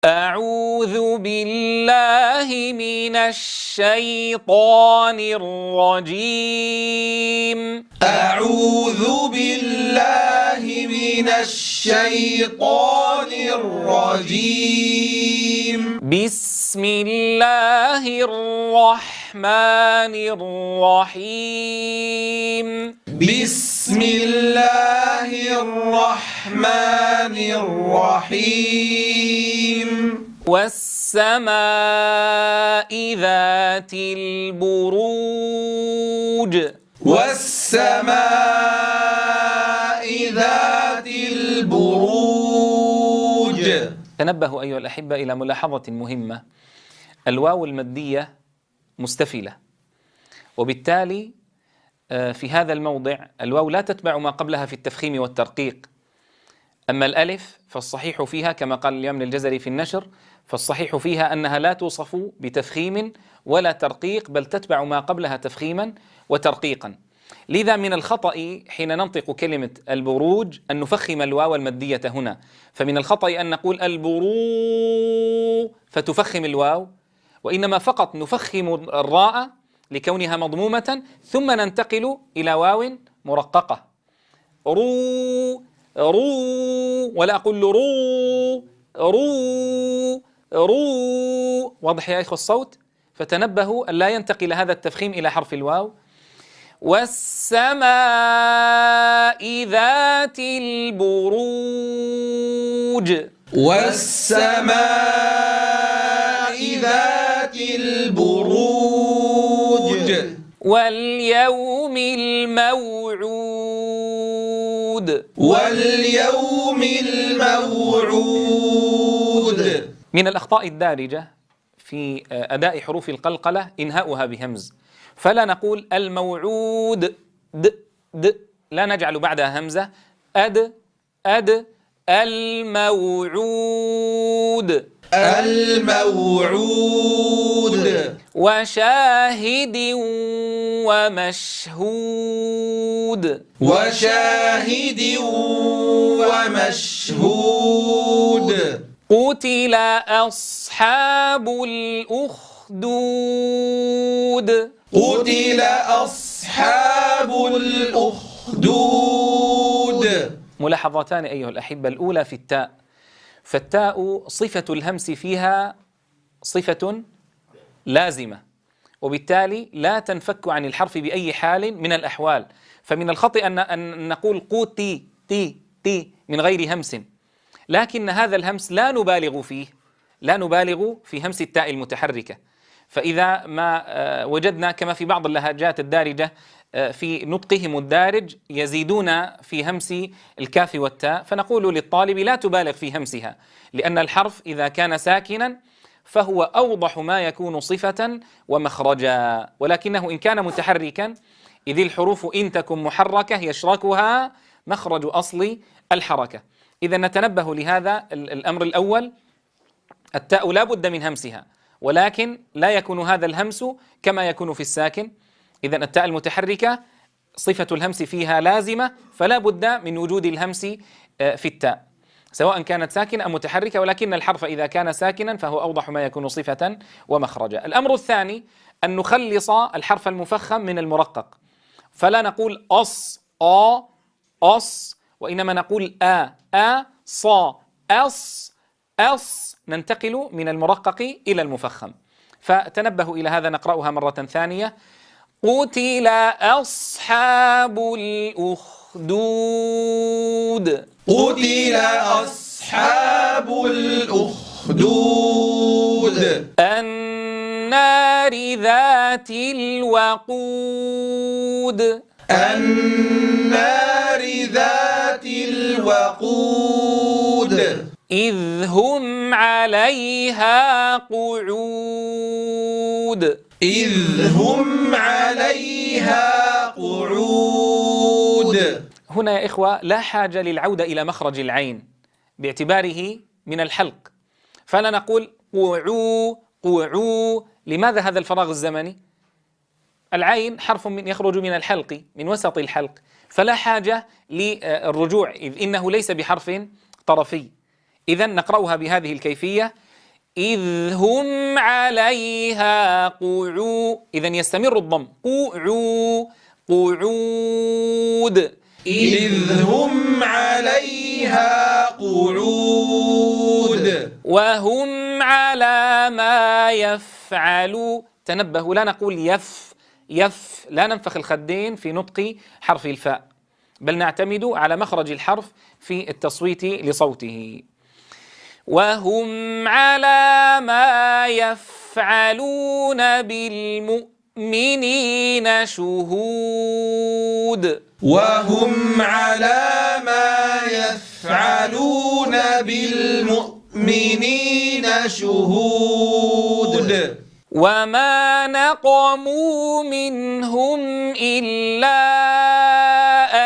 أعوذ بالله من الشيطان الرجيم. أعوذ بالله من الشيطان الرجيم. بسم الله الرحمن الرحيم. بسم الله الرحمن الرحيم. والسماء ذات البروج. والسماء ذات البروج. تنبهوا أيها الأحبة إلى ملاحظة مهمة. الواو المادية مستفلة، وبالتالي في هذا الموضع الواو لا تتبع ما قبلها في التفخيم والترقيق. أما الألف فالصحيح فيها كما قال الإمام الجزري في النشر، فالصحيح فيها أنها لا توصف بتفخيم ولا ترقيق، بل تتبع ما قبلها تفخيما وترقيقا. لذا من الخطأ حين ننطق كلمة البروج أن نفخم الواو المادية هنا، فمن الخطأ أن نقول البرو فتفخم الواو، وإنما فقط نفخم الراء لكونها مضمومة، ثم ننتقل إلى واو مرققة رو رو، ولا أقول رو رو رو. واضح يا إخوة الصوت؟ فتنبهوا أن لا ينتقل هذا التفخيم إلى حرف الواو. والسماء ذات البروج. والسماء ذات البروج. واليوم الموعود. واليوم الموعود. من الأخطاء الدارجة في أداء حروف القلقلة إنهاؤها بهمز، فلا نقول الموعود د د، لا نجعل بعدها همزة. أد أد الموعود. الموعود. وشاهد ومشهود. وشاهد ومشهود. قتل أصحاب الأخدود. قتل أصحاب الأخدود. ملاحظتان أيها الأحبة. الأولى في التاء، فالتاء صفة الهمس فيها صفة لازمة، وبالتالي لا تنفك عن الحرف بأي حال من الأحوال. فمن الخطأ أن نقول قوتي تي تي من غير همس، لكن هذا الهمس لا نبالغ فيه، لا نبالغ في همس التاء المتحركة. فإذا ما وجدنا كما في بعض اللهجات الدارجة في نطقهم الدارج يزيدون في همس الكاف والتاء، فنقول للطالب لا تبالغ في همسها، لأن الحرف إذا كان ساكنا فهو أوضح ما يكون صفة ومخرجا، ولكنه إن كان متحركا، إذ الحروف إن تكن محركة يشركها مخرج أصل الحركة. إذا نتنبه لهذا الأمر الأول، التاء لا بد من همسها، ولكن لا يكون هذا الهمس كما يكون في الساكن. إذا التاء المتحركة صفة الهمس فيها لازمة، فلا بد من وجود الهمس في التاء سواء كانت ساكنة أو متحركة، ولكن الحرف إذا كان ساكنا فهو أوضح ما يكون صفة ومخرجا. الأمر الثاني أن نخلص الحرف المفخم من المرقق، فلا نقول أص أص، وإنما نقول صا أص أص، ننتقل من المرقق إلى المفخم. فتنبهوا إلى هذا، نقرأها مرة ثانية. قتل أصحاب الأخدود. قتل أصحاب الأخدود. النار ذات الوقود. النار ذات الوقود. إذ هم عليها قعود. إذ هم عليها قعود. هنا يا إخوة لا حاجة للعودة إلى مخرج العين باعتباره من الحلق، فلا نقول قعو قعو. لماذا هذا الفراغ الزمني؟ العين حرف يخرج من الحلق، من وسط الحلق، فلا حاجة للرجوع إذ إنه ليس بحرف طرفي. إذن نقرأها بهذه الكيفية: إذ هم عليها قعود. إذن يستمر الضم. قعود. إذ هم عليها قعود وهم على ما يفعلون. تنبهوا، لا نقول يف، لا ننفخ الخدين في نطق حرف الفاء، بل نعتمد على مخرج الحرف في التصويت لصوته. وهم على ما يفعلون بالمؤمنين شهود. وهم على ما يفعلون بالمؤمنين شهود وما نقموا منهم إلا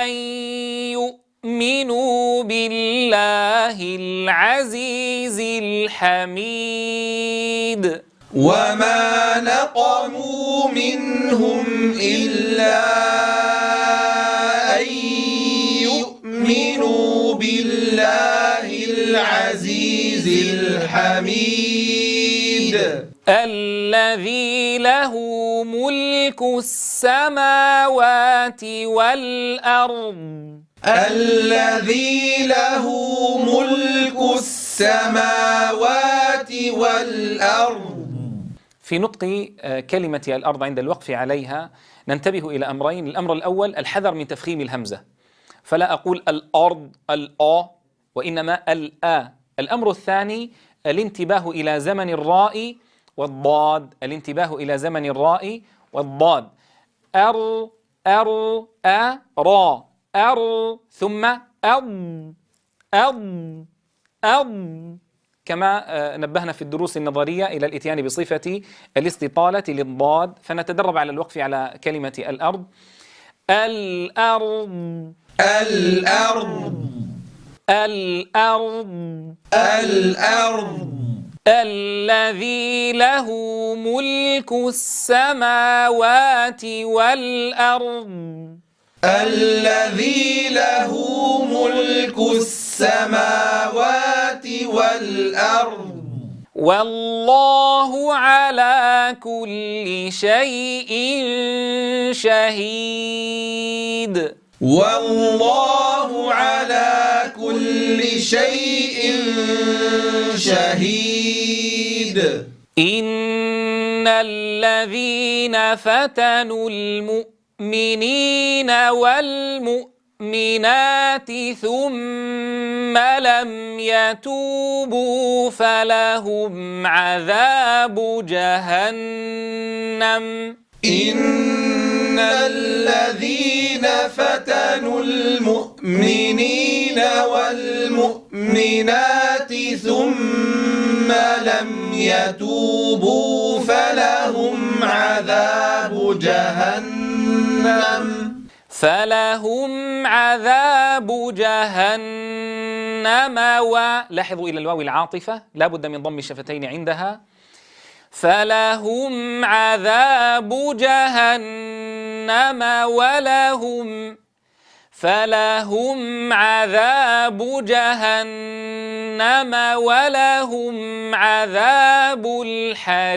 أن يؤمنوا بالله العزيز الحميد. وما نقموا منهم إلا أن يؤمنوا بالله العزيز الحميد الذي له ملك السماوات والأرض. الذي له ملك السماوات والأرض. في نطق كلمة الأرض عند الوقف عليها ننتبه إلى أمرين. الأمر الأول الحذر من تفخيم الهمزة، فلا أقول الأرض وإنما الآ. الأمر الثاني الانتباه إلى زمن الراء والضاد. الانتباه إلى زمن الراء والضاد. را ثم كما نبهنا في الدروس النظرية إلى الإتيان بصفة الاستطالة للضاد، فنتدرب على الوقف على كلمة الأرض. الأرض الذي له ملك السماوات والأرض. الذي له ملك السماوات والأرض. والله على كل شيء شهيد. والله على كل شيء شهيد. إن الذين فتنوا المؤمنين والمؤمنات ثم لم يتوبوا فلهم عذاب جهنم. إن الذين فتنوا المؤمنين والمؤمنات ثم لم يتوبوا فلهم عذاب جهنم. لاحظوا إلى الواو العاطفة لا بد من ضم الشفتين عندها. فلهم عذاب جهنم ولهم عذاب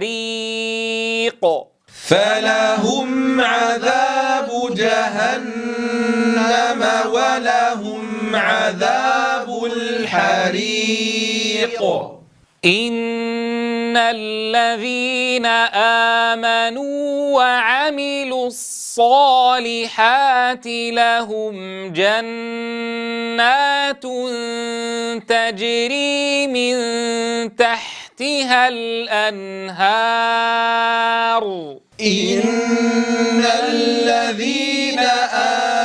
الحريق. فلهم عذاب جهنم ولهم عذاب الحريق. إن الذين آمنوا وعملوا الصالحات لهم جنات تجري من تحتها الأنهار. إن الذين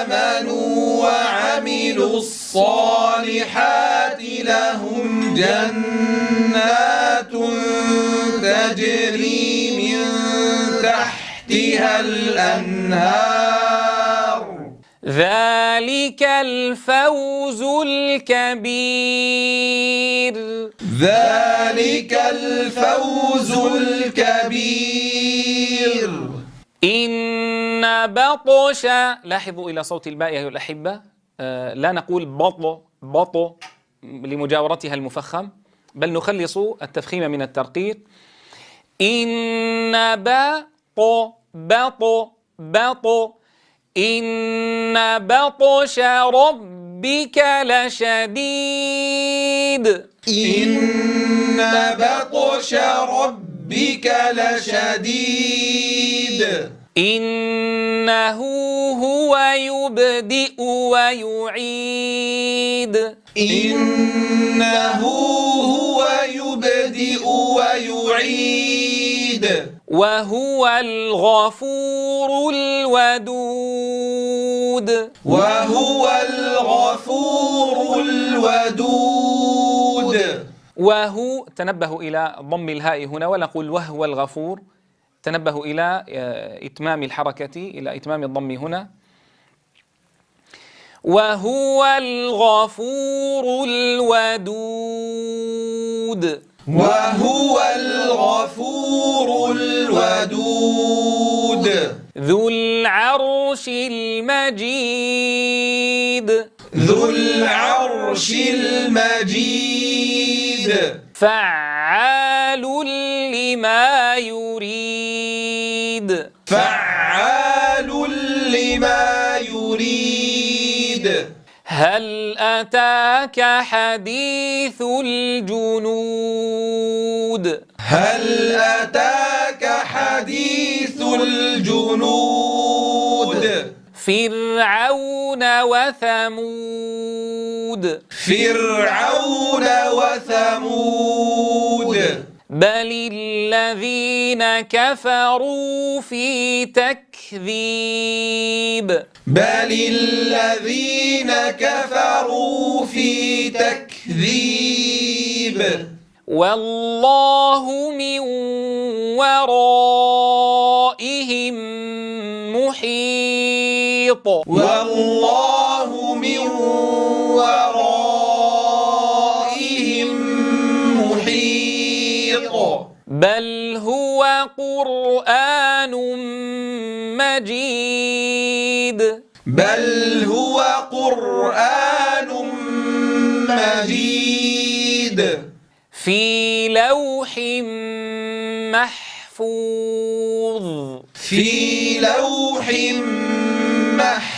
آمنوا وعملوا الصالحات لهم جنات تجري من تحتها الأنهار. ذلك الفوز الكبير. ذلك الفوز الكبير. إن بطش، لاحظوا إلى صوت الباء أيها الأحبة، لا نقول بط لمجاورتها المفخم، بل نخلص التفخيم من الترقيق. إن بط إن بطش ربك لشديد. إن بطش ربك لشديد. إنه هو يبدئ ويعيد. إنه هو يبدئ ويعيد. وهو الغفور الودود. وهو الغفور الودود. وهو، تنبهوا إلى ضم الهاء هنا، ونقول وهو الغفور، تنبهوا إلى إتمام الحركة، إلى إتمام الضم هنا. وهو الغفور الودود. وهو الغفور الودود. ذو العرش المجيد. ذو العرش المجيد. فعال لما يريد. فعال لما يريد. هل أتاك حديث الجنود. هل أتاك حديث الجنود. فرعون وثمود. فرعون وثمود. بل الذين كفروا في تكذيب. بل الذين كفروا في تكذيب. والله من ورائهم محيط. والله من ورائهم محيط. بل هو قرآن مجيد. بل هو قرآن مجيد. في لوح محفوظ. في لوح محفوظ.